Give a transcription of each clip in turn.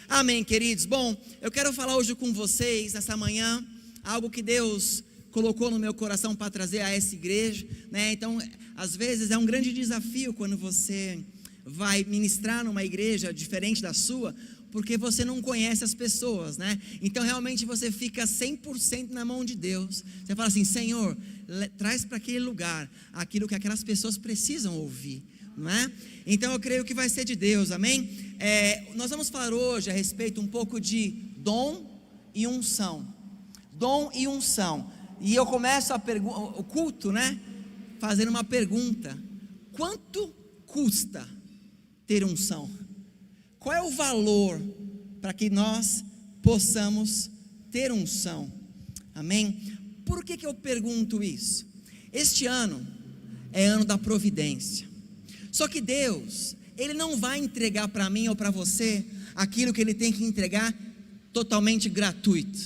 Amém, queridos. Bom, eu quero falar hoje com vocês, nessa manhã, algo que Deus colocou no meu coração para trazer a essa igreja, né? Então, às vezes é um grande desafio quando você vai ministrar numa igreja diferente da sua, porque você não conhece as pessoas, né? Então realmente você fica 100% na mão de Deus. Você fala assim: Senhor, traz para aquele lugar aquilo que aquelas pessoas precisam ouvir, não é? Então eu creio que vai ser de Deus, amém? Nós vamos falar hoje a respeito um pouco de dom e unção. Dom e unção. E eu começo o culto, né? Fazendo uma pergunta: quanto custa ter unção? Qual é o valor para que nós possamos ter unção? Amém? Por que eu pergunto isso? Este ano é ano da providência. Só que Deus, Ele não vai entregar para mim ou para você aquilo que Ele tem que entregar totalmente gratuito.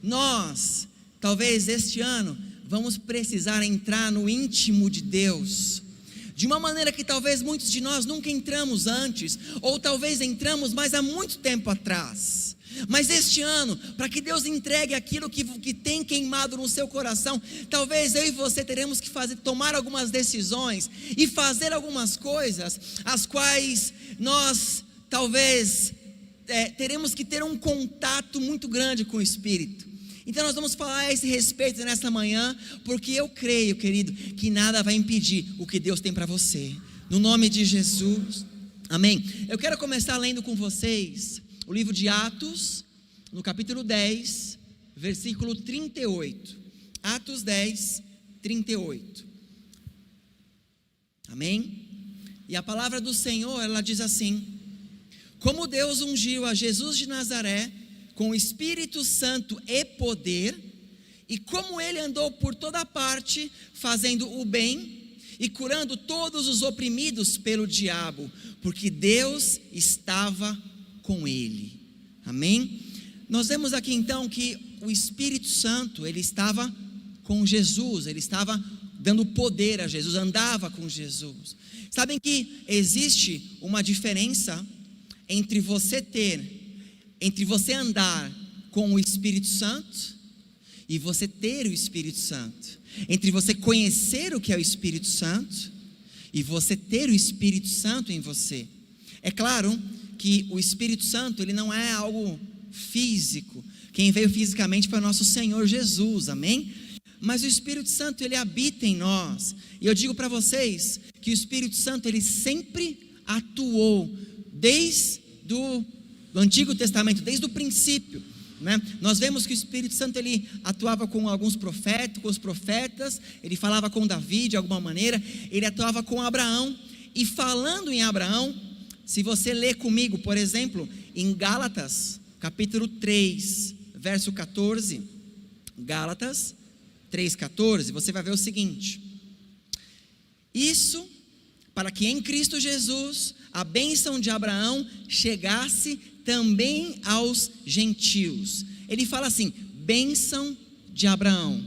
Nós, talvez este ano, vamos precisar entrar no íntimo de Deus, de uma maneira que talvez muitos de nós nunca entramos antes, ou talvez entramos, mas há muito tempo atrás. Mas este ano, para que Deus entregue aquilo que tem queimado no seu coração, talvez eu e você teremos que tomar algumas decisões e fazer algumas coisas, as quais nós talvez teremos que ter um contato muito grande com o Espírito. Então nós vamos falar a esse respeito nessa manhã, porque eu creio, querido, que nada vai impedir o que Deus tem para você, no nome de Jesus, amém? Eu quero começar lendo com vocês o livro de Atos, no capítulo 10, versículo 38, Atos 10, 38, amém? E a palavra do Senhor, ela diz assim: como Deus ungiu a Jesus de Nazaré com o Espírito Santo e poder, e como ele andou por toda parte, fazendo o bem, e curando todos os oprimidos pelo diabo, porque Deus estava com ele, amém? Nós vemos aqui então que o Espírito Santo, ele estava com Jesus, ele estava dando poder a Jesus, andava com Jesus. Sabem que existe uma diferença entre você andar com o Espírito Santo e você ter o Espírito Santo, entre você conhecer o que é o Espírito Santo e você ter o Espírito Santo em você. É claro que o Espírito Santo, ele não é algo físico. Quem veio fisicamente foi o nosso Senhor Jesus, amém? Mas o Espírito Santo, ele habita em nós. E eu digo para vocês que o Espírito Santo, ele sempre atuou desde do Antigo Testamento, desde o princípio, né? Nós vemos que o Espírito Santo, ele atuava com alguns profetas, com os profetas, ele falava com Davi de alguma maneira, ele atuava com Abraão. E falando em Abraão, se você ler comigo, por exemplo, em Gálatas, capítulo 3, verso 14, Gálatas 3,14, você vai ver o seguinte: isso para que em Cristo Jesus a bênção de Abraão chegasse também aos gentios. Ele fala assim: bênção de Abraão.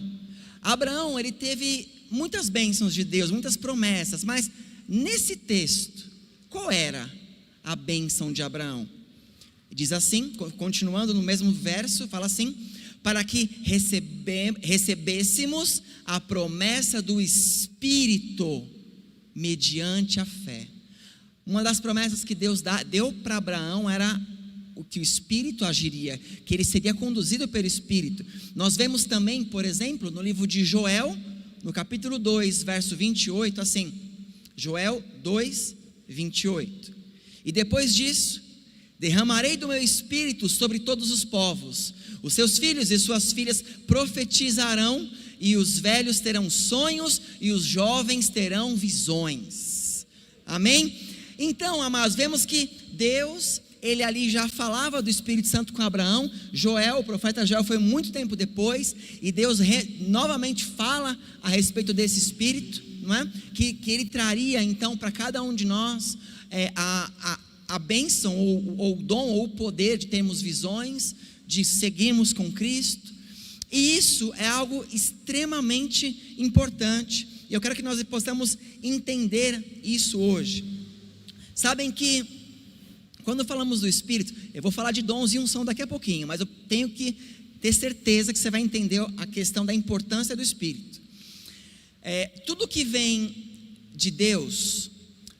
Abraão, ele teve muitas bênçãos de Deus, muitas promessas, mas nesse texto, qual era a bênção de Abraão? Diz assim, continuando no mesmo verso, fala assim: para que recebêssemos a promessa do Espírito mediante a fé. Uma das promessas que Deus deu para Abraão era o que o Espírito agiria, que ele seria conduzido pelo Espírito. Nós vemos também, por exemplo, no livro de Joel, no capítulo 2, verso 28, assim, Joel 2, 28. E depois disso, derramarei do meu Espírito sobre todos os povos, os seus filhos e suas filhas profetizarão, e os velhos terão sonhos, e os jovens terão visões, amém? Então, amados, vemos que Deus, ele ali já falava do Espírito Santo com Abraão. Joel, o profeta Joel, foi muito tempo depois, e Deus novamente fala a respeito desse Espírito, não é? Que ele traria então para cada um de nós a bênção, ou o dom, ou o poder de termos visões, de seguirmos com Cristo. E isso é algo extremamente importante, e eu quero que nós possamos entender isso hoje. Sabem que Quando falamos do Espírito, eu vou falar de dons e unção daqui a pouquinho, mas eu tenho que ter certeza que você vai entender a questão da importância do Espírito. Tudo que vem de Deus,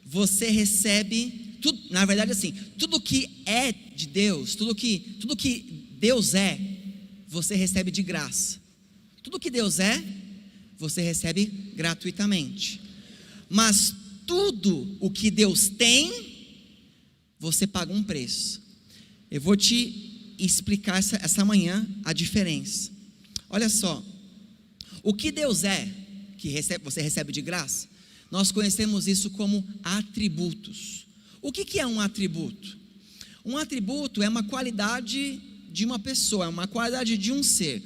você recebe, na verdade assim, tudo que é de Deus, tudo que Deus é, você recebe de graça. Tudo que Deus é, você recebe gratuitamente. Mas tudo o que Deus tem, você paga um preço. Eu vou te explicar essa manhã a diferença. Olha só, o que Deus é, que você recebe de graça, nós conhecemos isso como atributos. O que é um atributo? Um atributo é uma qualidade de uma pessoa, é uma qualidade de um ser.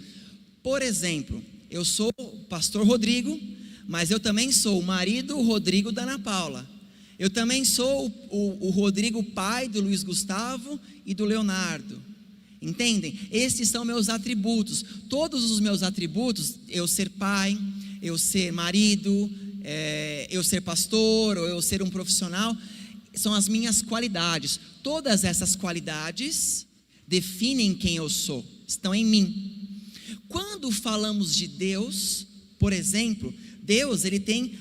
Por exemplo, eu sou o pastor Rodrigo, mas eu também sou o marido Rodrigo da Ana Paula. Eu também sou o Rodrigo, pai do Luiz Gustavo e do Leonardo. Entendem? Esses são meus atributos. Todos os meus atributos, eu ser pai, eu ser marido, eu ser pastor, ou eu ser um profissional, são as minhas qualidades. Todas essas qualidades definem quem eu sou, estão em mim. Quando falamos de Deus, por exemplo, Deus, ele tem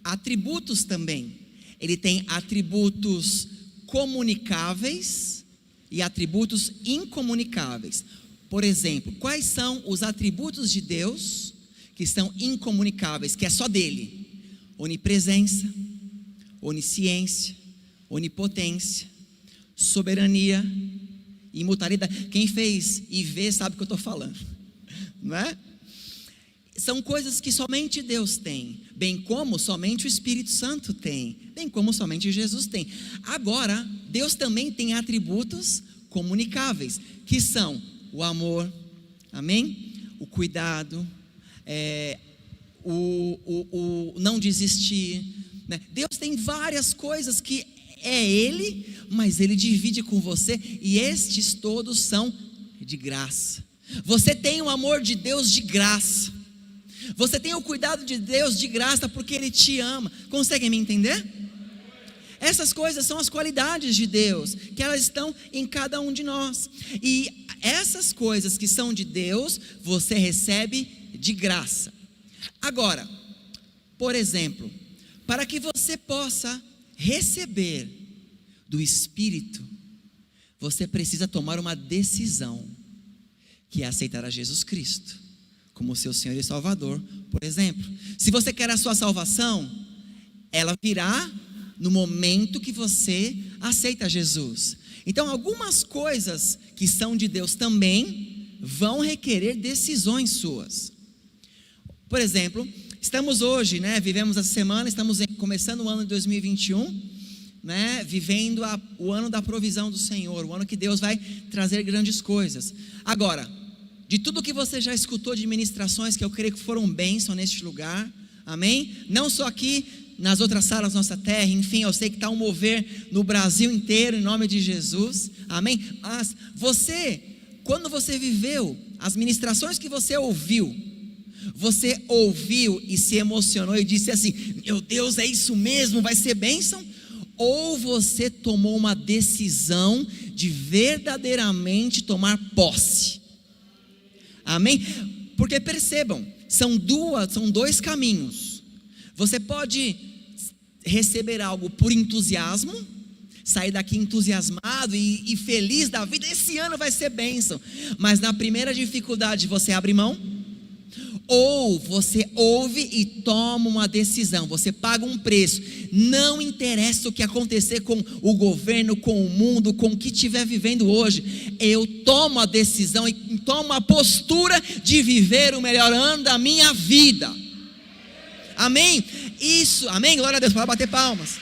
atributos também. Ele tem atributos comunicáveis e atributos incomunicáveis. Por exemplo, quais são os atributos de Deus que são incomunicáveis, que é só dele? Onipresença, onisciência, onipotência, soberania, imutabilidade. Quem fez IV sabe o que eu estou falando, não é? São coisas que somente Deus tem, bem como somente o Espírito Santo tem, bem como somente Jesus tem. Agora, Deus também tem atributos comunicáveis, que são o amor, amém? O cuidado, o não desistir, né? Deus tem várias coisas que é Ele, mas Ele divide com você, e estes todos são de graça. Você tem o amor de Deus de graça. Você tem o cuidado de Deus de graça porque Ele te ama. Conseguem me entender? Essas coisas são as qualidades de Deus, que elas estão em cada um de nós. E essas coisas que são de Deus, você recebe de graça. Agora, por exemplo, para que você possa receber do Espírito, você precisa tomar uma decisão, que é aceitar a Jesus Cristo como seu Senhor e Salvador. Por exemplo, se você quer a sua salvação, ela virá no momento que você aceita Jesus. Então, algumas coisas que são de Deus também vão requerer decisões suas. Por exemplo, estamos hoje, vivemos essa semana, estamos começando o ano de 2021, vivendo o ano da provisão do Senhor, o ano que Deus vai trazer grandes coisas. Agora, de tudo que você já escutou de ministrações, que eu creio que foram bênção neste lugar, amém? Não só aqui, nas outras salas da nossa terra, enfim, eu sei que está um mover no Brasil inteiro, em nome de Jesus, amém? Mas quando você viveu, as ministrações que você ouviu e se emocionou e disse assim: meu Deus, é isso mesmo, vai ser bênção? Ou você tomou uma decisão de verdadeiramente tomar posse? Amém? Porque percebam, são dois caminhos. Você pode receber algo por entusiasmo, sair daqui entusiasmado e feliz da vida, esse ano vai ser bênção, mas na primeira dificuldade você abre mão. Ou você ouve e toma uma decisão, você paga um preço. Não interessa o que acontecer com o governo, com o mundo, com o que estiver vivendo hoje, eu tomo a decisão e tomo a postura de viver o melhor ano da minha vida. Amém? Isso, amém? Glória a Deus, para bater palmas.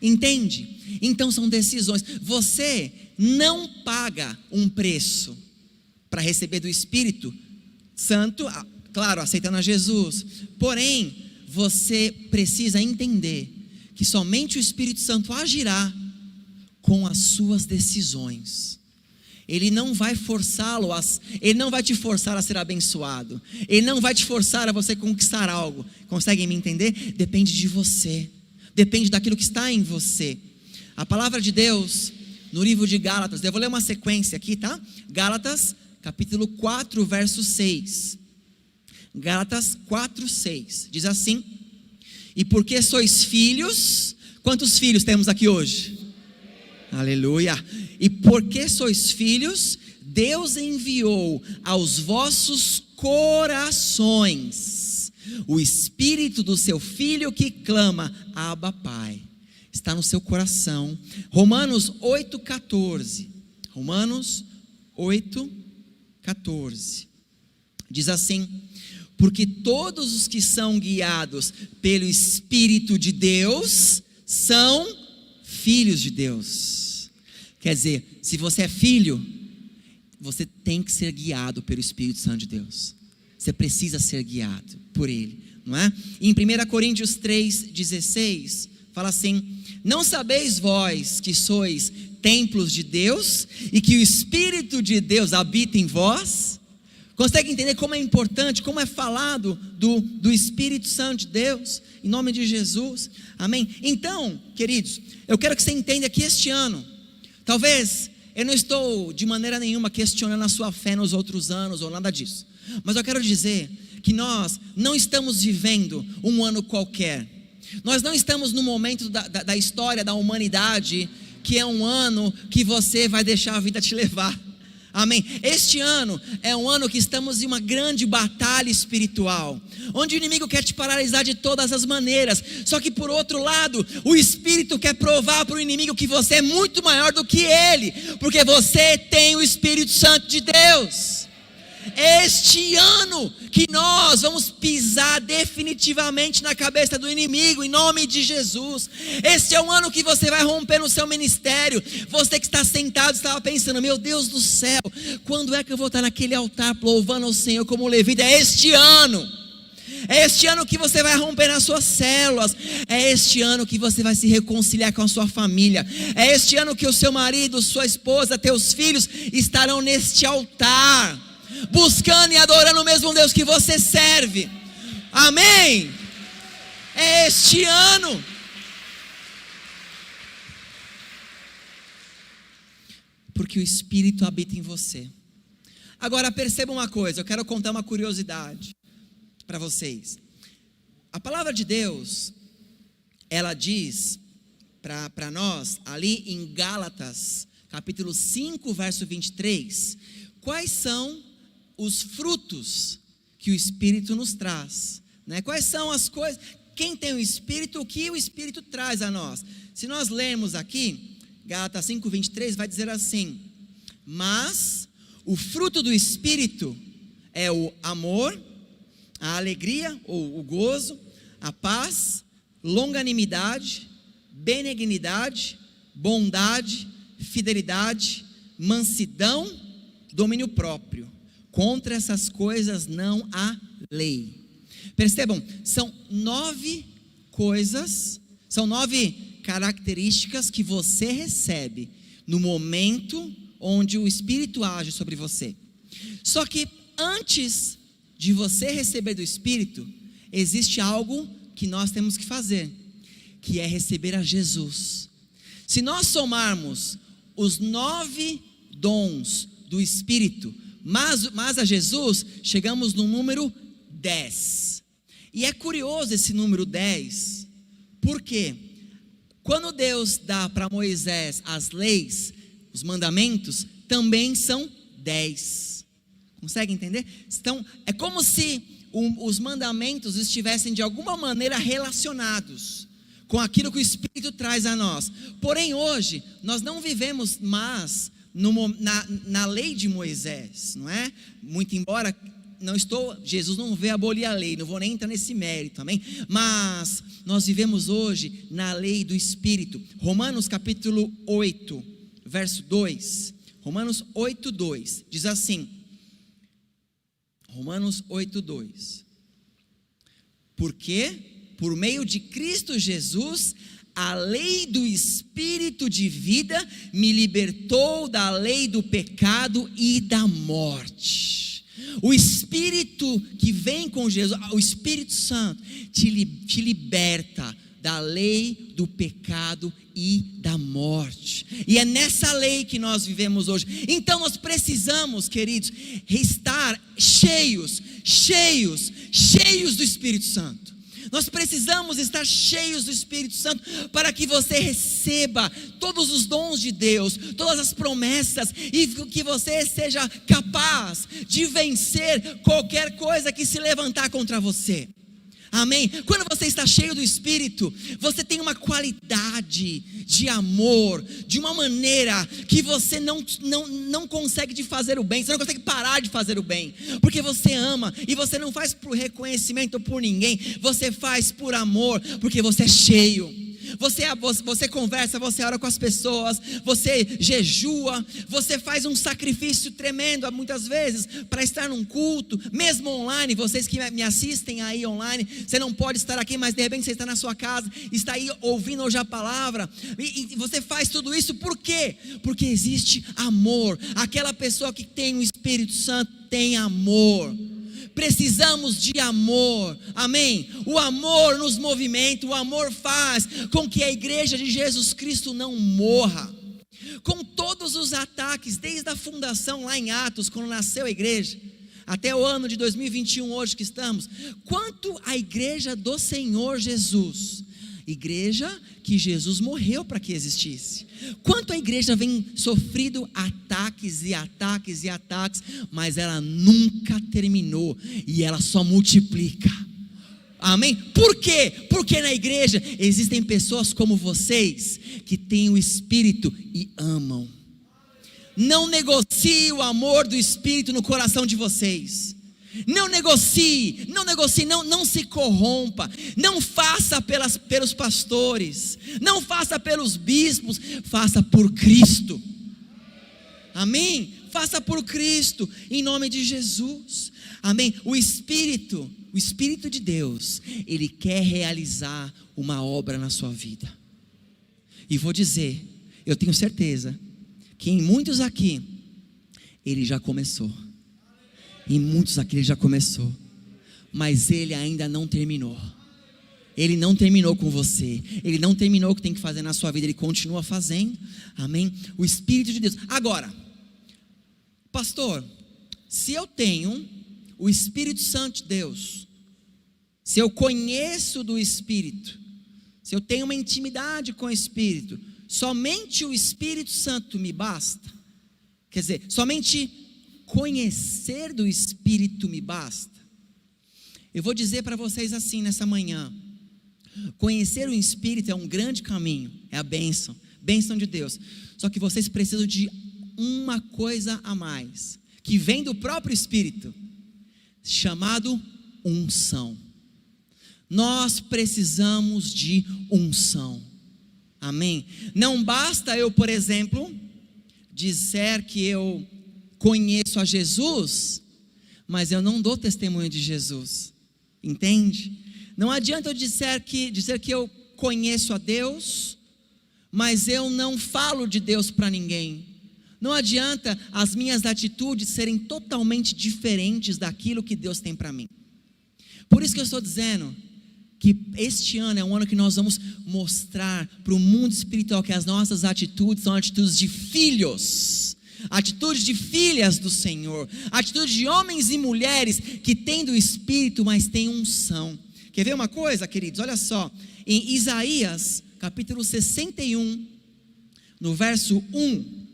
Entende? Então são decisões. Você não paga um preço para receber do Espírito Santo, claro, aceitando a Jesus. Porém, você precisa entender que somente o Espírito Santo agirá com as suas decisões. Ele não vai forçá-lo, Ele não vai te forçar a ser abençoado. Ele não vai te forçar a você conquistar algo. Conseguem me entender? Depende de você. Depende daquilo que está em você. A palavra de Deus, no livro de Gálatas, eu vou ler uma sequência aqui, tá? Gálatas, capítulo 4, verso 6. Gálatas 4, 6. Diz assim: e porque sois filhos, quantos filhos temos aqui hoje? Aleluia. E porque sois filhos, Deus enviou aos vossos corações o Espírito do seu Filho que clama, Abba, Pai. Está no seu coração. Romanos 8,14. Romanos 8,14. Diz assim: porque todos os que são guiados pelo Espírito de Deus são filhos de Deus. Quer dizer, se você é filho, você tem que ser guiado pelo Espírito Santo de Deus. Você precisa ser guiado por Ele, não é? Em 1 Coríntios 3,16, fala assim: não sabeis vós que sois templos de Deus e que o Espírito de Deus habita em vós? Consegue entender como é importante, como é falado do Espírito Santo de Deus, em nome de Jesus, amém? Então, queridos, eu quero que você entenda que este ano, talvez, eu não estou de maneira nenhuma questionando a sua fé nos outros anos ou nada disso, mas eu quero dizer que nós não estamos vivendo um ano qualquer. Nós não estamos no momento da história da humanidade que é um ano que você vai deixar a vida te levar. Amém. Este ano é um ano que estamos em uma grande batalha espiritual, onde o inimigo quer te paralisar de todas as maneiras. Só que por outro lado, o Espírito quer provar para o inimigo que você é muito maior do que ele, porque você tem o Espírito Santo de Deus. Este ano que nós vamos pisar definitivamente na cabeça do inimigo, em nome de Jesus. Este é um ano que você vai romper no seu ministério. Você que está sentado estava pensando: meu Deus do céu, quando é que eu vou estar naquele altar louvando ao Senhor como levita? É este ano. É este ano que você vai romper nas suas células. É este ano que você vai se reconciliar com a sua família. É este ano que o seu marido, sua esposa, teus filhos estarão neste altar, buscando e adorando o mesmo Deus que você serve. Amém. É este ano. Porque o Espírito habita em você. Agora perceba uma coisa, eu quero contar uma curiosidade para vocês. A palavra de Deus, ela diz para nós, ali em Gálatas, capítulo 5, verso 23, quais são os frutos que o Espírito nos traz, né? Quais são as coisas, quem tem o Espírito, o que o Espírito traz a nós. Se nós lermos aqui, Gálatas 5, 23, vai dizer assim: mas o fruto do Espírito é o amor, a alegria ou o gozo, a paz, longanimidade, benignidade, bondade, fidelidade, mansidão, domínio próprio. Contra essas coisas não há lei. Percebam, são 9 coisas, são 9 características que você recebe no momento onde o Espírito age sobre você. Só que antes de você receber do Espírito, existe algo que nós temos que fazer, que é receber a Jesus. Se nós somarmos os 9 dons do Espírito, mas a Jesus, chegamos no número 10. E é curioso esse número 10, porque quando Deus dá para Moisés as leis, os mandamentos, também são 10. Consegue entender? Então, é como se os mandamentos estivessem de alguma maneira relacionados com aquilo que o Espírito traz a nós. Porém hoje, nós não vivemos mais na lei de Moisés, não é? Muito embora Jesus não veio abolir a lei, não vou nem entrar nesse mérito, amém? Mas nós vivemos hoje na lei do Espírito. Romanos capítulo 8, verso 2, Romanos 8, 2, diz assim, Romanos 8, 2, porque por meio de Cristo Jesus, a lei do Espírito de vida me libertou da lei do pecado e da morte. O Espírito que vem com Jesus, o Espírito Santo, te liberta da lei do pecado e da morte. E é nessa lei que nós vivemos hoje. Então nós precisamos, queridos, estar cheios do Espírito Santo. Nós precisamos estar cheios do Espírito Santo para que você receba todos os dons de Deus, todas as promessas, e que você seja capaz de vencer qualquer coisa que se levantar contra você. Amém? Quando você está cheio do Espírito, você tem uma qualidade de amor, de uma maneira que você não consegue de fazer o bem, você não consegue parar de fazer o bem, porque você ama, e você não faz por reconhecimento por ninguém, você faz por amor, porque você é cheio. Você conversa, você ora com as pessoas, você jejua, você faz um sacrifício tremendo, muitas vezes, para estar num culto, mesmo online. Vocês que me assistem aí online, você não pode estar aqui, mas de repente você está na sua casa, está aí ouvindo hoje a palavra, e você faz tudo isso, por quê? Porque existe amor. Aquela pessoa que tem o Espírito Santo tem amor. Precisamos de amor, amém? O amor nos movimenta, o amor faz com que a igreja de Jesus Cristo não morra. Com todos os ataques, desde a fundação lá em Atos, quando nasceu a igreja, até o ano de 2021 hoje que estamos, quanto a igreja do Senhor Jesus, igreja que Jesus morreu para que existisse, quanto a igreja vem sofrido ataques e ataques e ataques, mas ela nunca terminou, e ela só multiplica. Amém? Por quê? Porque na igreja existem pessoas como vocês, que têm o Espírito e amam. Não negocie o amor do Espírito no coração de vocês. Não negocie, não se corrompa, não faça pelos pastores, não faça pelos bispos, faça por Cristo. Amém? Faça por Cristo, em nome de Jesus. Amém? O Espírito de Deus, Ele quer realizar uma obra na sua vida. E vou dizer, eu tenho certeza que em muitos aqui, Ele já começou. Em muitos aqui Ele já começou, mas Ele ainda não terminou. Ele não terminou com você, Ele não terminou o que tem que fazer na sua vida, Ele continua fazendo. Amém? O Espírito de Deus. Agora, pastor, se eu tenho o Espírito Santo de Deus, se eu conheço do Espírito, se eu tenho uma intimidade com o Espírito, somente o Espírito Santo me basta? Quer dizer, somente conhecer do Espírito me basta? Eu vou dizer para vocês assim nessa manhã: conhecer o Espírito é um grande caminho, é a bênção de Deus. Só que vocês precisam de uma coisa a mais, que vem do próprio Espírito, chamado unção. Nós precisamos de unção. Amém? Não basta eu, por exemplo, dizer que eu conheço a Jesus, mas eu não dou testemunho de Jesus. Entende? Não adianta eu dizer que eu conheço a Deus, mas eu não falo de Deus para ninguém. Não adianta as minhas atitudes serem totalmente diferentes daquilo que Deus tem para mim. Por isso que eu estou dizendo que este ano é um ano que nós vamos mostrar para o mundo espiritual que as nossas atitudes são atitudes de filhos, atitudes de filhas do Senhor, atitudes de homens e mulheres que têm do Espírito, mas têm unção. Quer ver uma coisa, queridos? Olha só, em Isaías, capítulo 61, no verso 1,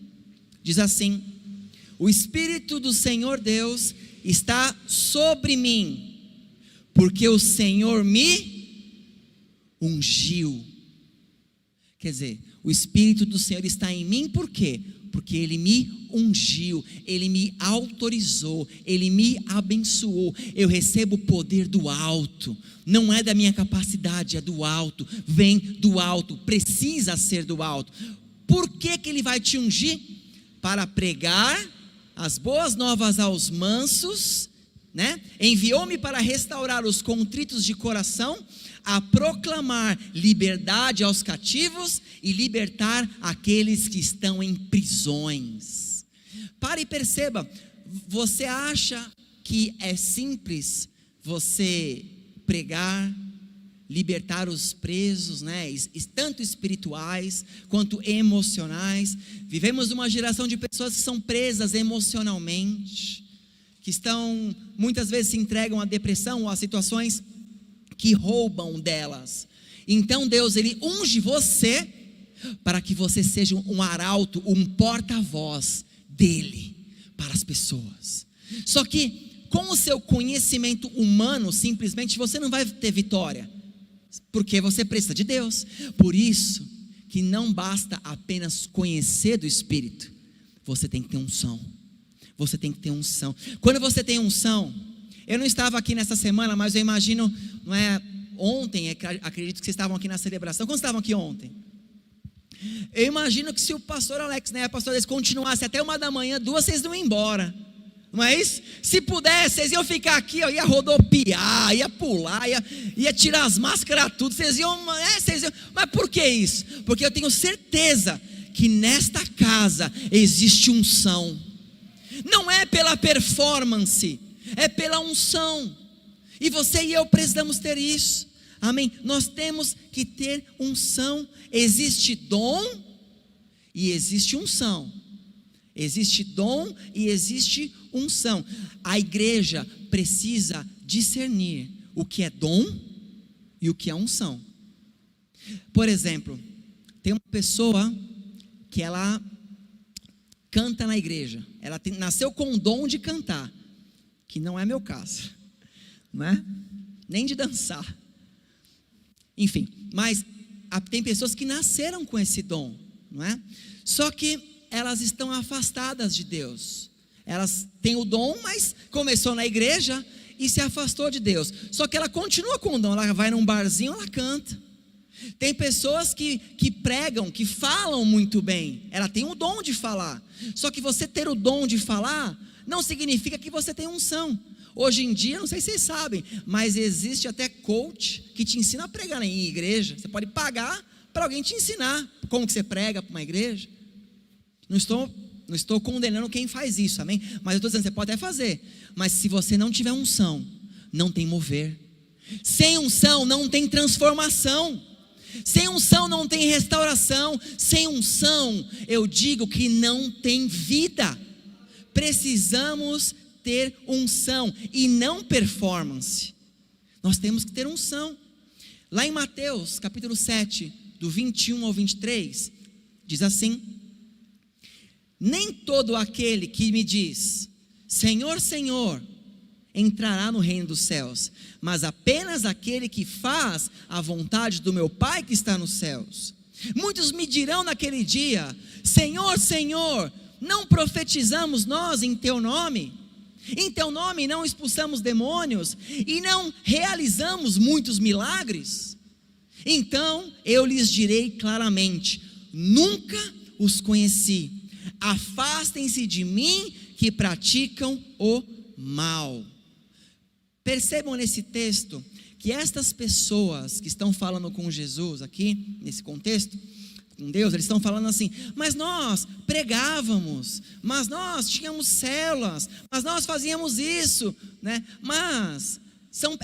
diz assim: o Espírito do Senhor Deus está sobre mim, porque o Senhor me ungiu. Quer dizer, o Espírito do Senhor está em mim, por quê? Porque Ele me ungiu, Ele me autorizou, Ele me abençoou. Eu recebo o poder do alto, não é da minha capacidade, é do alto, vem do alto, precisa ser do alto. Por que que Ele vai te ungir? Para pregar as boas novas aos mansos né? Enviou-me para restaurar os contritos de coração, a proclamar liberdade aos cativos e libertar aqueles que estão em prisões. Pare e perceba, você acha que é simples você pregar, libertar os presos, né? Tanto espirituais quanto emocionais? Vivemos uma geração de pessoas que são presas emocionalmente, que estão, muitas vezes se entregam à depressão ou a situações que roubam delas. Então Deus, Ele unge você para que você seja um arauto, um porta-voz dEle para as pessoas. Só que com o seu conhecimento humano, simplesmente você não vai ter vitória, porque você precisa de Deus. Por isso que não basta apenas conhecer do Espírito, você tem que ter unção. Você tem que ter unção. Quando você tem unção, eu não estava aqui nessa semana, mas eu imagino, não é, ontem, acredito que vocês estavam aqui na celebração. Quando estavam aqui ontem? Eu imagino que se o pastor Alex, né, a pastora Alex, continuasse até 1 da manhã, 2 vocês não iam embora. Não é isso? Se pudesse, vocês iam ficar aqui, ó, ia rodopiar, ia pular, ia tirar as máscaras, tudo. Vocês iam, mas por que isso? Porque eu tenho certeza que nesta casa existe unção. Não é pela performance, é pela unção. E você e eu precisamos ter isso. Amém? Nós temos que ter unção. Existe dom e existe unção. Existe dom e existe unção. A igreja precisa discernir o que é dom e o que é unção. Por exemplo, tem uma pessoa que ela canta na igreja. Ela nasceu com o dom de cantar, que não é meu caso, não é? Nem de dançar. Enfim, mas tem pessoas que nasceram com esse dom, não é? Só que elas estão afastadas de Deus. Elas têm o dom, mas começou na igreja e se afastou de Deus. Só que ela continua com o dom. Ela vai num barzinho, ela canta. Tem pessoas que pregam, que falam muito bem. Ela tem o dom de falar. Só que você ter o dom de falar não significa que você tem unção. Hoje em dia, não sei se vocês sabem, mas existe até coach que te ensina a pregar em igreja. Você pode pagar para alguém te ensinar como que você prega para uma igreja. Não estou condenando quem faz isso, amém? Mas eu estou dizendo, você pode até fazer, mas se você não tiver unção, não tem mover. Sem unção não tem transformação. Sem unção não tem restauração. Sem unção, eu digo que não tem vida. Precisamos ter unção e não performance. Nós temos que ter unção. Lá em Mateus, capítulo 7, do 21 ao 23, diz assim: nem todo aquele que me diz, Senhor, Senhor, entrará no reino dos céus, mas apenas aquele que faz a vontade do meu Pai que está nos céus. Muitos me dirão naquele dia, Senhor, Senhor, não profetizamos nós em teu nome? Em teu nome não expulsamos demônios e não realizamos muitos milagres? Então eu lhes direi claramente, nunca os conheci. Afastem-se de mim que praticam o mal. Percebam nesse texto que estas pessoas que estão falando com Jesus aqui, nesse contexto, com Deus, eles estão falando assim, mas nós pregávamos, mas nós tínhamos células, mas nós fazíamos isso, né? Mas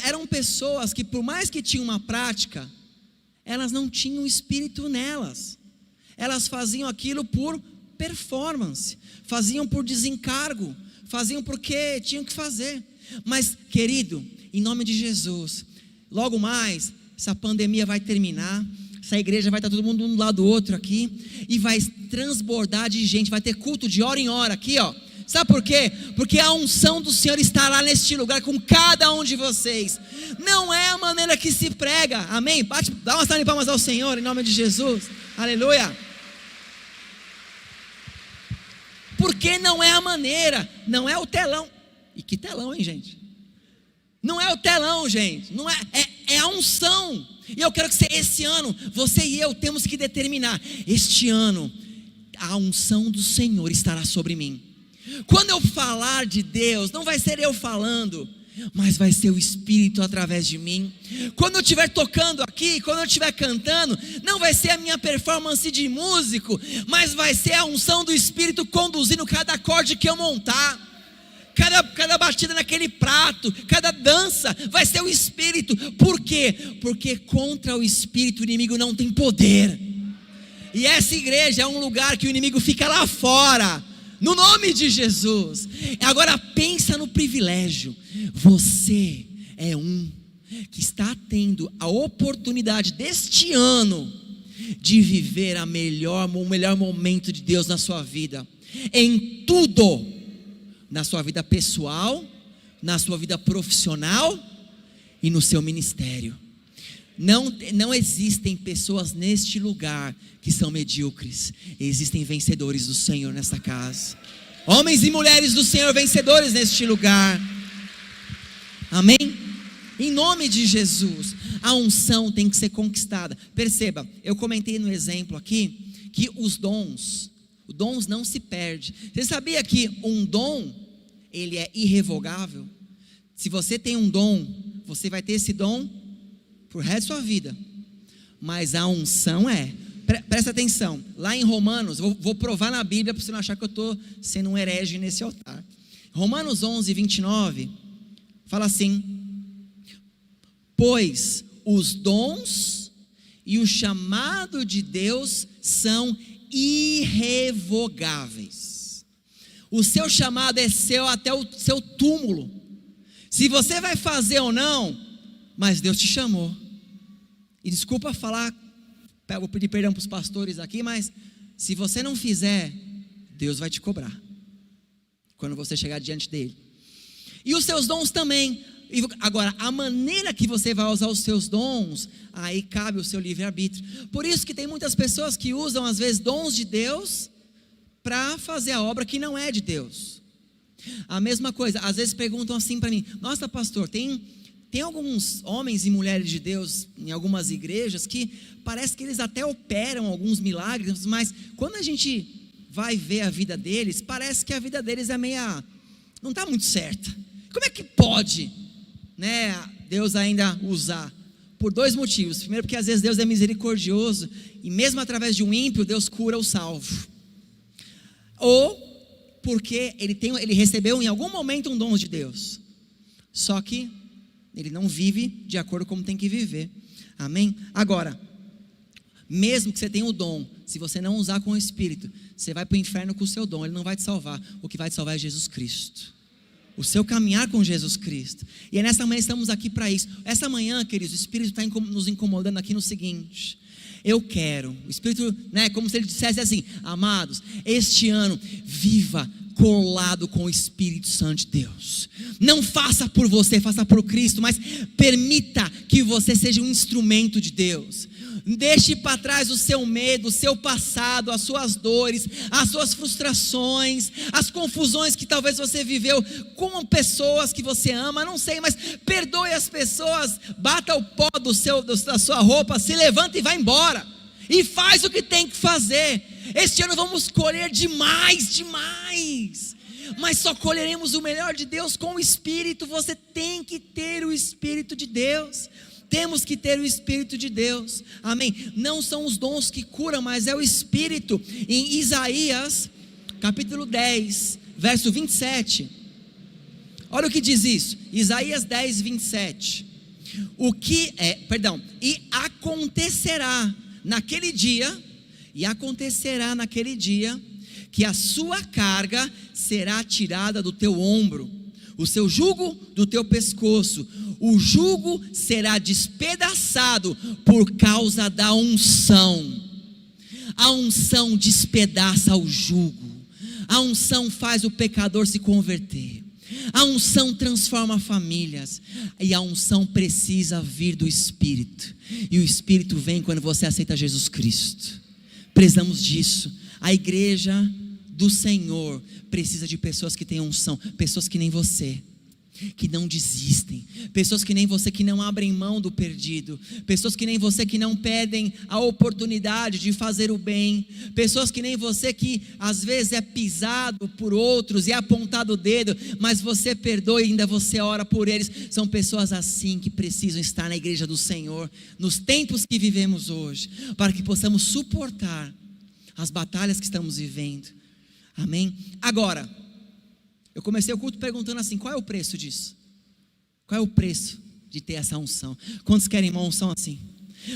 eram pessoas que por mais que tinham uma prática, elas não tinham o Espírito nelas. Elas faziam aquilo por performance, faziam por desencargo, faziam porque tinham que fazer. Mas querido, em nome de Jesus, logo mais essa pandemia vai terminar, essa igreja vai estar todo mundo um do lado do outro aqui, e vai transbordar de gente, vai ter culto de hora em hora aqui, ó. Sabe por quê? Porque a unção do Senhor estará neste lugar com cada um de vocês. Não é a maneira que se prega, amém? Dá uma salva de palmas ao Senhor em nome de Jesus, aleluia. Porque não é a maneira, não é o telão. E que telão, hein, gente? Não é o telão, gente. Não é a unção. E eu quero que esse ano, você e eu temos que determinar. Este ano, a unção do Senhor estará sobre mim. Quando eu falar de Deus, não vai ser eu falando, mas vai ser o Espírito através de mim. Quando eu estiver tocando aqui, quando eu estiver cantando, não vai ser a minha performance de músico, mas vai ser a unção do Espírito conduzindo cada acorde que eu montar, cada batida naquele prato, cada dança, vai ser o Espírito. Por quê? Porque contra o Espírito o inimigo não tem poder. E essa igreja é um lugar que o inimigo fica lá fora, no nome de Jesus. Agora pensa no privilégio. Você é um que está tendo a oportunidade deste ano de viver o melhor momento de Deus na sua vida, em tudo, na sua vida pessoal, na sua vida profissional e no seu ministério. Não existem pessoas neste lugar que são medíocres. Existem vencedores do Senhor nesta casa. Homens e mulheres do Senhor, vencedores neste lugar. Amém? Em nome de Jesus, a unção tem que ser conquistada. Perceba, eu comentei no exemplo aqui que os dons não se perdem. Você sabia que um dom, ele é irrevogável? Se você tem um dom, você vai ter esse dom pro resto da sua vida. Mas a unção presta atenção, lá em Romanos, vou provar na Bíblia para você não achar que eu estou sendo um herege nesse altar. Romanos 11, 29, fala assim: pois os dons e o chamado de Deus são irrevogáveis. O seu chamado é seu até o seu túmulo. Se você vai fazer ou não, mas Deus te chamou. E desculpa falar, vou pedir perdão para os pastores aqui, mas se você não fizer, Deus vai te cobrar quando você chegar diante dele. E os seus dons também. Agora, a maneira que você vai usar os seus dons, aí cabe o seu livre-arbítrio. Por isso que tem muitas pessoas que usam às vezes dons de Deus para fazer a obra que não é de Deus. A mesma coisa, às vezes perguntam assim para mim: nossa, pastor, tem alguns homens e mulheres de Deus em algumas igrejas que parece que eles até operam alguns milagres, mas quando a gente vai ver a vida deles, parece que a vida deles é não está muito certa. Como é que pode, Deus ainda usar? Por dois motivos. Primeiro, porque às vezes Deus é misericordioso e mesmo através de um ímpio, Deus cura o salvo. Ou porque ele recebeu em algum momento um dom de Deus, só que ele não vive de acordo com como tem que viver. Amém? Agora, mesmo que você tenha o dom, se você não usar com o Espírito, você vai para o inferno com o seu dom. Ele não vai te salvar. O que vai te salvar é Jesus Cristo, o seu caminhar com Jesus Cristo. E nessa manhã estamos aqui para isso. Essa manhã, queridos, o Espírito está nos incomodando aqui no seguinte: eu quero, o Espírito, como se ele dissesse assim: amados, este ano, viva colado com o Espírito Santo de Deus. Não faça por você, faça por Cristo, mas permita que você seja um instrumento de Deus. Deixe para trás o seu medo, o seu passado, as suas dores, as suas frustrações, as confusões que talvez você viveu com pessoas que você ama, não sei, mas perdoe as pessoas, bata o pó da sua roupa, se levanta e vai embora, e faz o que tem que fazer. Este ano vamos colher demais, mas só colheremos o melhor de Deus com o Espírito. Você tem que ter o Espírito de Deus. Temos que ter o Espírito de Deus. Amém? Não são os dons que curam, mas é o Espírito. Em Isaías capítulo 10, verso 27, olha o que diz isso. Isaías 10, 27. E acontecerá naquele dia que a sua carga será tirada do teu ombro, o seu jugo do teu pescoço. O jugo será despedaçado por causa da unção. A unção despedaça o jugo. A unção faz o pecador se converter. A unção transforma famílias. E a unção precisa vir do Espírito. E o Espírito vem quando você aceita Jesus Cristo. Precisamos disso. A igreja do Senhor precisa de pessoas que têm unção, pessoas que nem você, que não desistem, pessoas que nem você que não abrem mão do perdido, pessoas que nem você que não perdem a oportunidade de fazer o bem, pessoas que nem você que às vezes é pisado por outros e é apontado o dedo, mas você perdoa e ainda você ora por eles. São pessoas assim que precisam estar na igreja do Senhor, nos tempos que vivemos hoje, para que possamos suportar as batalhas que estamos vivendo. Amém? Agora, eu comecei o culto perguntando assim, qual é o preço disso? Qual é o preço de ter essa unção? Quantos querem uma unção assim?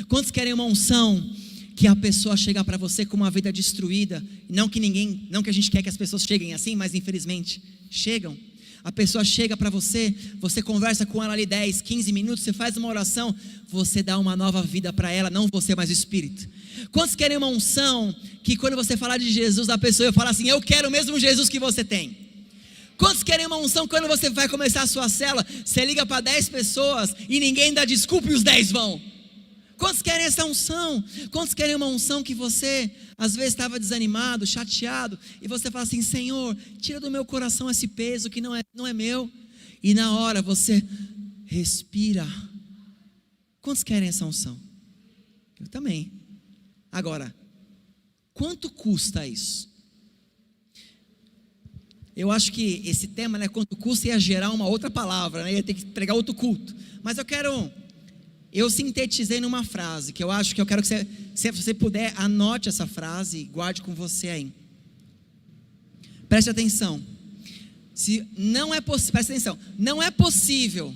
Quantos querem uma unção que a pessoa chega para você com uma vida destruída? Não que a gente quer que as pessoas cheguem assim, mas infelizmente chegam. A pessoa chega para você, você conversa com ela ali 10, 15 minutos, você faz uma oração, você dá uma nova vida para ela, não você, mas o Espírito. Quantos querem uma unção que quando você falar de Jesus, a pessoa fala assim, eu quero o mesmo Jesus que você tem? Quantos querem uma unção quando você vai começar a sua célula, você liga para 10 pessoas e ninguém dá desculpa e os 10 vão? Quantos querem essa unção? Quantos querem uma unção que você às vezes estava desanimado, chateado, e você fala assim, Senhor, tira do meu coração esse peso que não é meu, e na hora você respira. Quantos querem essa unção? Eu também. Agora, quanto custa isso? Eu acho que esse tema, né, quanto custa, ia gerar uma outra palavra, né, ia ter que pregar outro culto. Mas eu sintetizei numa frase, que eu acho que eu quero que você, se você puder, anote essa frase e guarde com você aí. Preste atenção. Preste atenção. Não é possível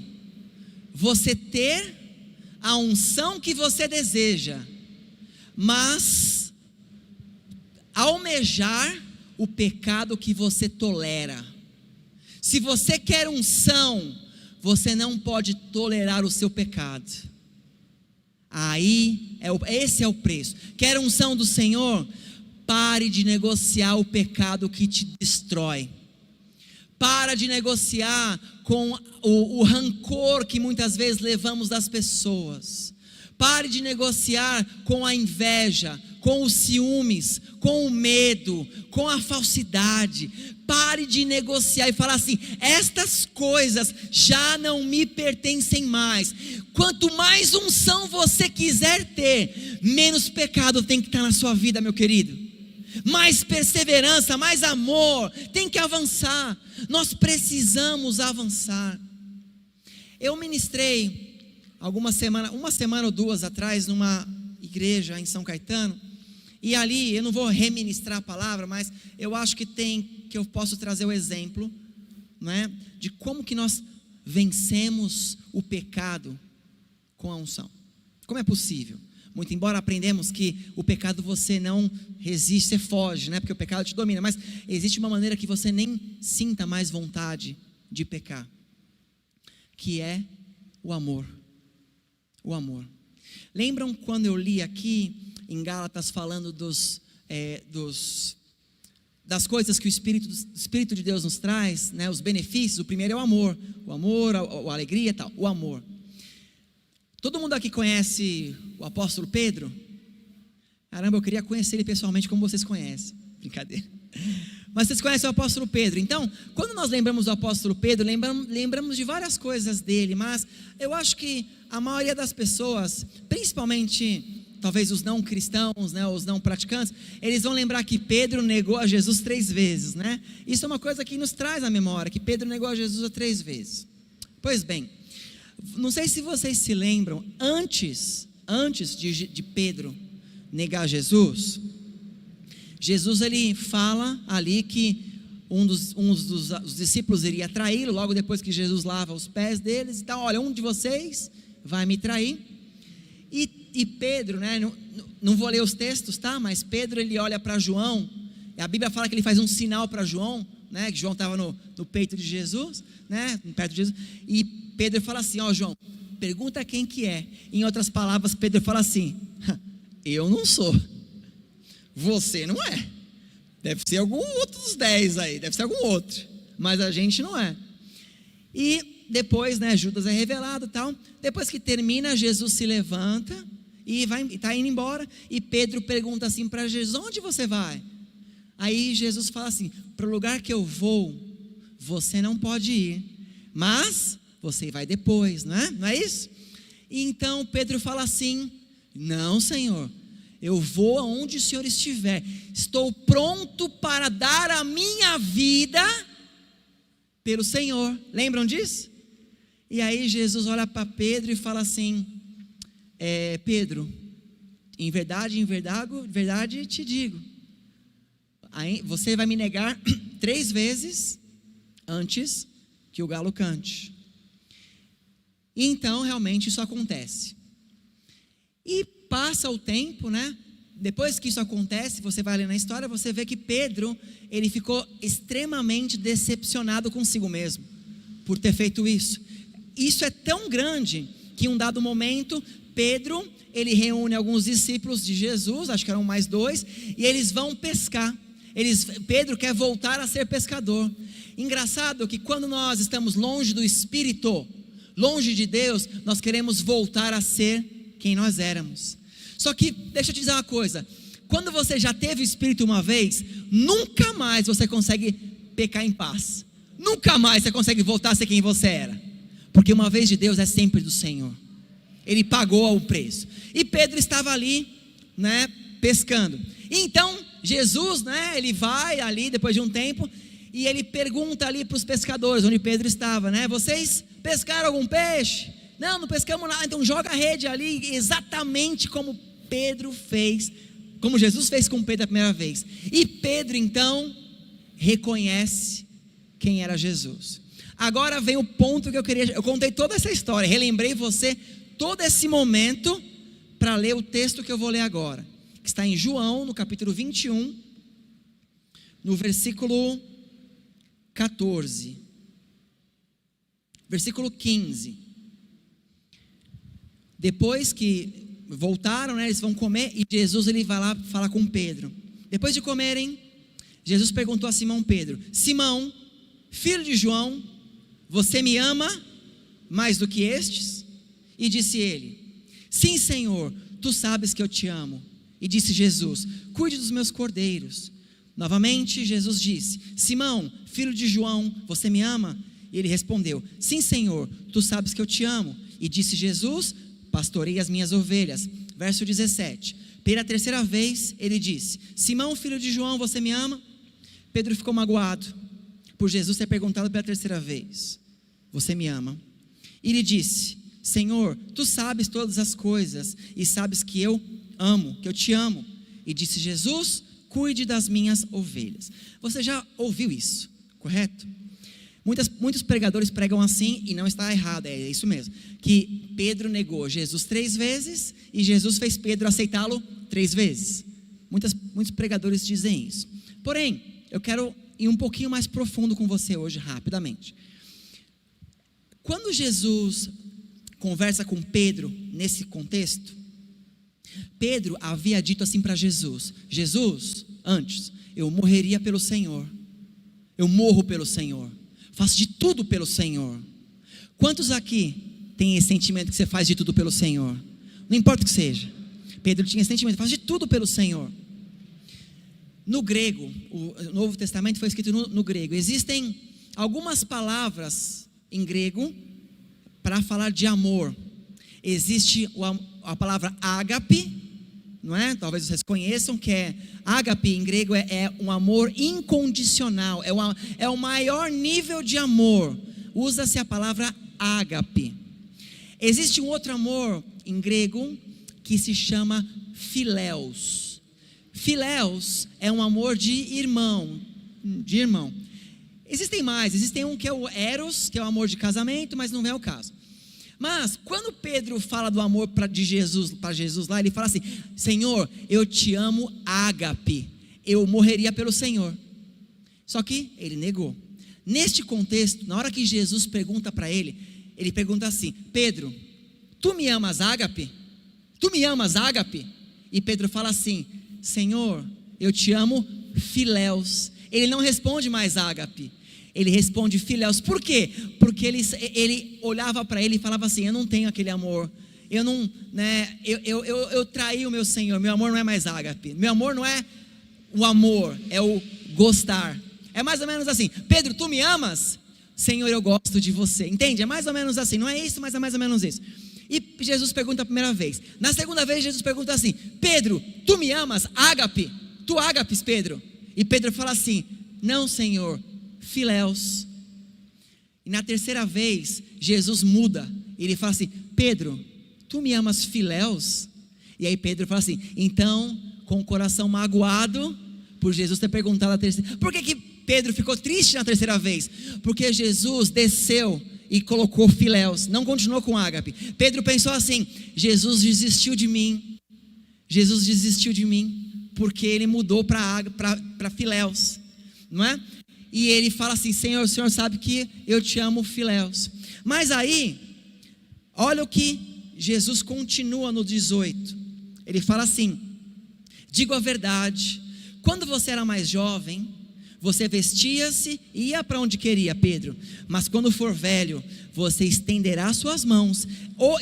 você ter a unção que você deseja, mas almejar o pecado que você tolera. Se você quer unção, você não pode tolerar o seu pecado. Esse é o preço. Quer unção do Senhor? Pare de negociar o pecado que te destrói. Para de negociar com o rancor que muitas vezes levamos das pessoas. Pare de negociar com a inveja, com os ciúmes, com o medo, com a falsidade. Pare de negociar e falar assim, estas coisas já não me pertencem mais. Quanto mais unção você quiser ter, menos pecado tem que estar na sua vida, meu querido. Mais perseverança, mais amor, tem que avançar. Nós precisamos avançar. Eu ministrei uma semana ou duas atrás, numa igreja em São Caetano, e ali, eu não vou reministrar a palavra, mas eu acho que eu posso trazer o exemplo, né, de como que nós vencemos o pecado com a unção. Como é possível? Muito embora aprendemos que o pecado você não resiste, você foge, né, porque o pecado te domina, mas existe uma maneira que você nem sinta mais vontade de pecar, que é o amor. O amor. Lembram quando eu li aqui em Gálatas falando das coisas que o Espírito de Deus nos traz, né, os benefícios? O primeiro é o amor, a alegria e tal, o amor. Todo mundo aqui conhece o apóstolo Pedro? Caramba, eu queria conhecer ele pessoalmente como vocês conhecem. Brincadeira. Mas vocês conhecem o apóstolo Pedro. Então, quando nós lembramos do apóstolo Pedro, lembramos de várias coisas dele, mas eu acho que a maioria das pessoas, principalmente talvez os não cristãos, né, os não praticantes, eles vão lembrar que Pedro negou a Jesus 3 vezes, né? Isso é uma coisa que nos traz à memória, que Pedro negou a Jesus 3 vezes. Pois bem, não sei se vocês se lembram, antes de Pedro negar Jesus, ele fala ali que os discípulos iria traí-lo, logo depois que Jesus lava os pés deles. Então, olha, um de vocês vai me trair. E Pedro, né, não vou ler os textos, tá? Mas Pedro, ele olha para João, e a Bíblia fala que ele faz um sinal para João, né, que João estava no peito de Jesus, né, perto de Jesus, e Pedro fala assim, ó João, pergunta quem que é. Em outras palavras, Pedro fala assim, eu não sou, você não é, deve ser algum outro dos 10 aí, deve ser algum outro, mas a gente não é. E depois, né, Judas é revelado e tal. Depois que termina, Jesus se levanta e está indo embora, e Pedro pergunta assim para Jesus, onde você vai? Aí Jesus fala assim, para o lugar que eu vou, você não pode ir, mas você vai depois, não é? Não é isso? E então Pedro fala assim: não, Senhor, eu vou aonde o Senhor estiver, estou pronto para dar a minha vida pelo Senhor. Lembram disso? E aí Jesus olha para Pedro e fala assim: Pedro, em verdade te digo, você vai me negar 3 vezes antes que o galo cante. E então realmente isso acontece. E passa o tempo, né? Depois que isso acontece, você vai ler na história, você vê que Pedro, ele ficou extremamente decepcionado consigo mesmo, por ter feito isso. Isso é tão grande, que em um dado momento, Pedro, ele reúne alguns discípulos de Jesus, acho que eram mais 2, e eles vão pescar. Pedro quer voltar a ser pescador. Engraçado que quando nós estamos longe do Espírito, longe de Deus, nós queremos voltar a ser quem nós éramos. Só que, deixa eu te dizer uma coisa, quando você já teve o Espírito uma vez, nunca mais você consegue pecar em paz, nunca mais você consegue voltar a ser quem você era, porque uma vez de Deus é sempre do Senhor. Ele pagou o preço, e Pedro estava ali, né, pescando. E então, Jesus, né, ele vai ali depois de um tempo, e ele pergunta ali para os pescadores, onde Pedro estava, né, vocês pescaram algum peixe? Não pescamos nada. Então joga a rede ali, exatamente como Pedro fez, como Jesus fez com Pedro a primeira vez. E Pedro então reconhece quem era Jesus. Agora vem o ponto que eu contei toda essa história, relembrei você todo esse momento para ler o texto que eu vou ler agora, que está em João, no capítulo 21, no versículo 14, versículo 15. Depois que voltaram, né, eles vão comer, e Jesus ele vai lá falar com Pedro. Depois de comerem, Jesus perguntou a Simão Pedro: Simão, filho de João, você me ama mais do que estes? E disse ele: sim, Senhor, tu sabes que eu te amo. E disse Jesus: cuide dos meus cordeiros. Novamente Jesus disse: Simão, filho de João, você me ama? E ele respondeu: sim, Senhor, tu sabes que eu te amo. E disse Jesus: pastorei as minhas ovelhas. Verso 17, pela 3ª vez ele disse: Simão, filho de João, você me ama? Pedro ficou magoado por Jesus ter perguntado pela 3ª vez: você me ama? E ele disse: Senhor, tu sabes todas as coisas, e sabes que eu amo, que eu te amo. E disse Jesus: cuide das minhas ovelhas. Você já ouviu isso, correto? Muitos pregadores pregam assim, e não está errado, é isso mesmo, que Pedro negou Jesus 3 vezes, e Jesus fez Pedro aceitá-lo 3 vezes. Muitos pregadores dizem isso. Porém, eu quero ir um pouquinho mais profundo com você hoje, rapidamente. Quando Jesus conversa com Pedro, nesse contexto, Pedro havia dito assim para Jesus: Jesus, antes, eu morreria pelo Senhor, eu morro pelo Senhor, faço de tudo pelo Senhor. Quantos aqui tem esse sentimento que você faz de tudo pelo Senhor? Não importa o que seja. Pedro tinha esse sentimento: faz de tudo pelo Senhor. No grego, o Novo Testamento foi escrito no grego. Existem algumas palavras em grego para falar de amor. Existe a palavra ágape, não é? Talvez vocês conheçam, que é ágape em grego, é um amor incondicional, é o maior nível de amor. Usa-se a palavra ágape. Existe um outro amor em grego que se chama filéus. Filéus é um amor de irmão. Existem mais, existem um que é o eros, que é o amor de casamento, mas não é o caso. Mas quando Pedro fala do amor para Jesus lá, ele fala assim: Senhor, eu te amo ágape, eu morreria pelo Senhor. Só que ele negou. Neste contexto, na hora que Jesus pergunta para ele pergunta assim: Pedro, tu me amas ágape? Tu me amas ágape? E Pedro fala assim: Senhor, eu te amo filéus. Ele não responde mais ágape, ele responde filéus. Por quê? Porque ele olhava para ele e falava assim: eu não tenho aquele amor, eu traí o meu Senhor, meu amor não é mais ágape, meu amor não é o amor, é o gostar. É mais ou menos assim: Pedro, tu me amas? Senhor, eu gosto de você. Entende? É mais ou menos assim, não é isso, mas é mais ou menos isso. E Jesus pergunta a primeira vez. Na segunda vez, Jesus pergunta assim: Pedro, tu me amas? Ágape, tu ágapes, Pedro? E Pedro fala assim: não, Senhor, filéus. E na terceira vez, Jesus muda. Ele fala assim: Pedro, tu me amas filéus? E aí Pedro fala assim: então, com o coração magoado por Jesus ter perguntado a terceira. Por que Pedro ficou triste na terceira vez? Porque Jesus desceu e colocou filéus, não continuou com ágape. Pedro pensou assim: Jesus desistiu de mim. Jesus desistiu de mim, porque ele mudou para filéus, não é? E ele fala assim: Senhor, o Senhor sabe que eu te amo, filéus. Mas aí, olha o que Jesus continua no 18. Ele fala assim: digo a verdade, quando você era mais jovem, você vestia-se e ia para onde queria, Pedro. Mas quando for velho, você estenderá suas mãos,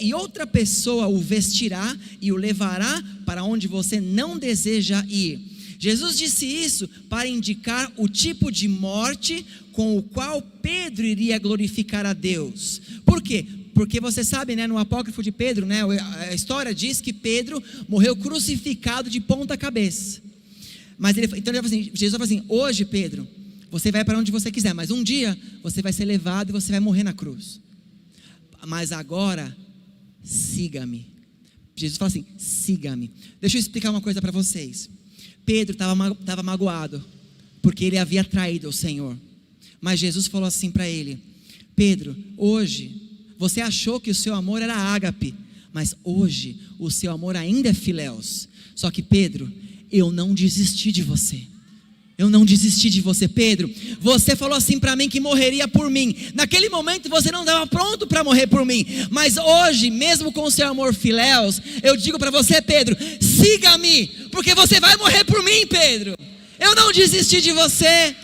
e outra pessoa o vestirá e o levará para onde você não deseja ir. Jesus disse isso para indicar o tipo de morte com o qual Pedro iria glorificar a Deus. Por quê? Porque você sabe, né, no apócrifo de Pedro, né, a história diz que Pedro morreu crucificado de ponta cabeça. Mas então Jesus fala assim: hoje, Pedro, você vai para onde você quiser, mas um dia você vai ser levado e você vai morrer na cruz. Mas agora, siga-me. Jesus fala assim: siga-me. Deixa eu explicar uma coisa para vocês. Pedro estava magoado, porque ele havia traído o Senhor. Mas Jesus falou assim para ele: Pedro, hoje, você achou que o seu amor era ágape, mas hoje o seu amor ainda é filéus. Só que Pedro, eu não desisti de você. Eu não desisti de você, Pedro. Você falou assim para mim que morreria por mim. Naquele momento você não estava pronto para morrer por mim. Mas hoje, mesmo com o seu amor filéus, eu digo para você, Pedro: siga-me, porque você vai morrer por mim, Pedro. Eu não desisti de você.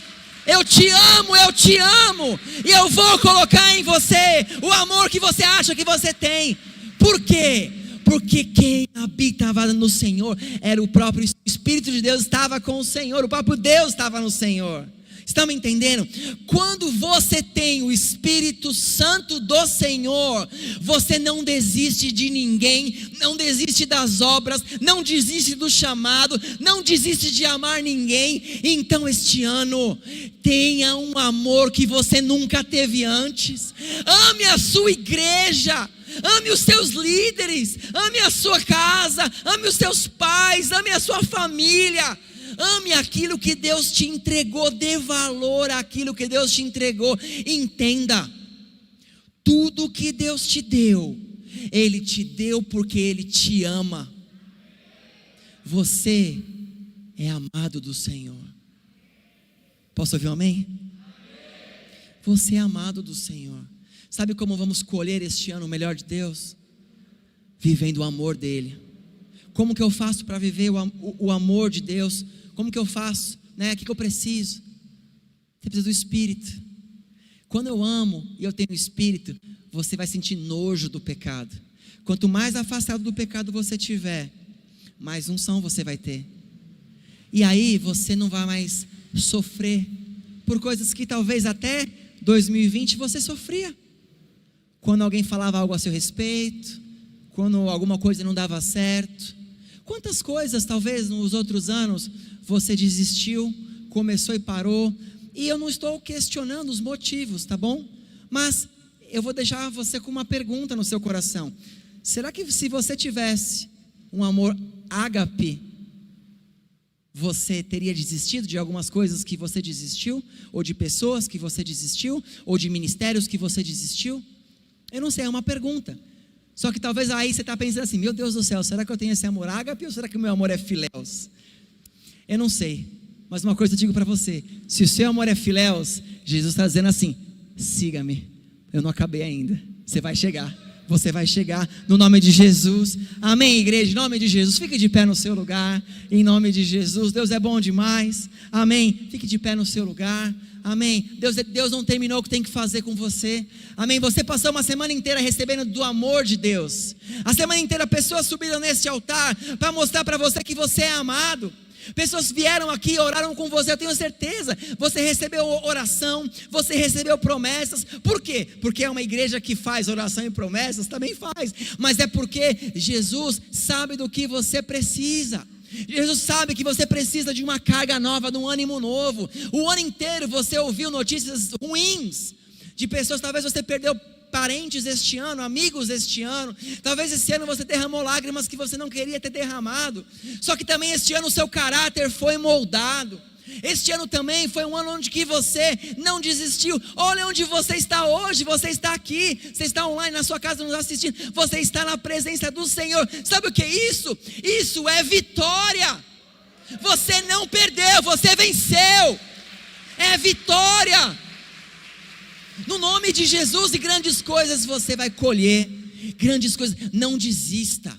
Eu te amo, e eu vou colocar em você o amor que você acha que você tem. Por quê? Porque quem habitava no Senhor era o próprio Espírito de Deus, estava com o Senhor, o próprio Deus estava no Senhor. Estão me entendendo? Quando você tem o Espírito Santo do Senhor, você não desiste de ninguém, não desiste das obras, não desiste do chamado, não desiste de amar ninguém. Então este ano, tenha um amor que você nunca teve antes. Ame a sua igreja, ame os seus líderes, ame a sua casa, ame os seus pais, ame a sua família. Ame aquilo que Deus te entregou, dê valor àquilo que Deus te entregou. Entenda, tudo que Deus te deu, Ele te deu porque Ele te ama. Você é amado do Senhor. Posso ouvir um amém? Você é amado do Senhor. Sabe como vamos colher este ano o melhor de Deus? Vivendo o amor dEle. Como que eu faço para viver o amor de Deus? Como que eu faço? O que eu preciso? Você precisa do Espírito. Quando eu amo e eu tenho o Espírito, você vai sentir nojo do pecado. Quanto mais afastado do pecado você tiver, mais unção você vai ter. E aí você não vai mais sofrer por coisas que talvez até 2020 você sofria. Quando alguém falava algo a seu respeito, quando alguma coisa não dava certo. Quantas coisas talvez nos outros anos você desistiu, começou e parou. E eu não estou questionando os motivos, tá bom? Mas eu vou deixar você com uma pergunta no seu coração. Será que se você tivesse um amor ágape, você teria desistido de algumas coisas que você desistiu? Ou de pessoas que você desistiu? Ou de ministérios que você desistiu? Eu não sei, é uma pergunta. Só que talvez aí você está pensando assim: meu Deus do céu, será que eu tenho esse amor ágape ou será que o meu amor é filéus? Eu não sei, mas uma coisa eu digo para você: se o seu amor é filéus, Jesus está dizendo assim: siga-me, eu não acabei ainda, você vai chegar no nome de Jesus. Amém, igreja, em nome de Jesus. Fique de pé no seu lugar, em nome de Jesus. Deus é bom demais, amém. Fique de pé no seu lugar, amém. Deus não terminou o que tem que fazer com você, amém. Você passou uma semana inteira recebendo do amor de Deus, a semana inteira pessoas subiram neste altar para mostrar para você que você é amado. Pessoas vieram aqui e oraram com você, eu tenho certeza. Você recebeu oração, você recebeu promessas. Por quê? Porque é uma igreja que faz oração e promessas, também faz. Mas é porque Jesus sabe do que você precisa. Jesus sabe que você precisa de uma carga nova, de um ânimo novo. O ano inteiro você ouviu notícias ruins de pessoas, talvez você perdeu parentes este ano, amigos este ano, talvez esse ano você derramou lágrimas que você não queria ter derramado, só que também este ano o seu caráter foi moldado. Este ano também foi um ano onde que você não desistiu. Olha onde você está hoje, você está aqui, você está online na sua casa nos assistindo, você está na presença do Senhor. Sabe o que é isso? Isso é vitória. Você não perdeu, você venceu. É vitória. No nome de Jesus, e grandes coisas você vai colher, grandes coisas. Não desista.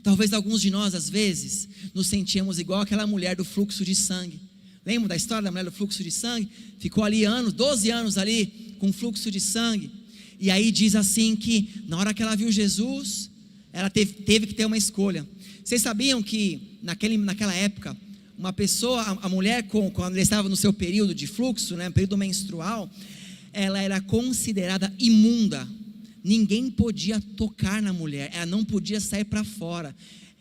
Talvez alguns de nós às vezes nos sentíamos igual aquela mulher do fluxo de sangue. Lembra da história da mulher do fluxo de sangue? Ficou ali 12 anos ali com fluxo de sangue. E aí diz assim que na hora que ela viu Jesus, ela teve que ter uma escolha. Vocês sabiam que naquela época, uma pessoa, a mulher quando ela estava no seu período de fluxo, né, período menstrual, ela era considerada imunda. Ninguém podia tocar na mulher, ela não podia sair para fora.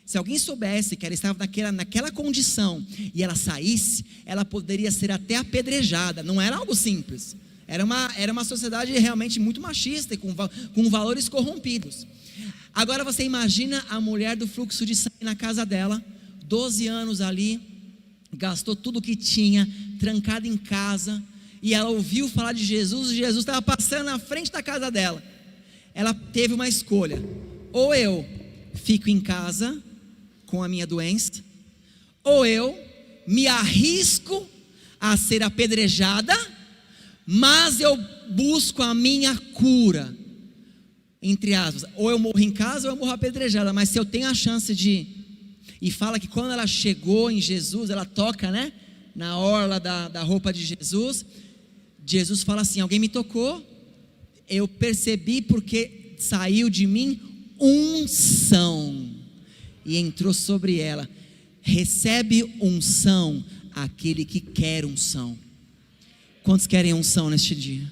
Se alguém soubesse que ela estava naquela condição e ela saísse, ela poderia ser até apedrejada. Não era algo simples, era uma sociedade realmente muito machista e com valores corrompidos. Agora você imagina a mulher do fluxo de sangue na casa dela, 12 anos ali, gastou tudo que tinha, trancada em casa, e ela ouviu falar de Jesus, e Jesus estava passando na frente da casa dela. Ela teve uma escolha: ou eu fico em casa com a minha doença, ou eu me arrisco a ser apedrejada, mas eu busco a minha cura, entre aspas. Ou eu morro em casa ou eu morro apedrejada, mas se eu tenho a chance de... E fala que quando ela chegou em Jesus, ela toca, né, na orla da roupa de Jesus. Jesus fala assim: alguém me tocou, eu percebi porque saiu de mim unção e entrou sobre ela. Recebe unção aquele que quer unção. Quantos querem unção neste dia?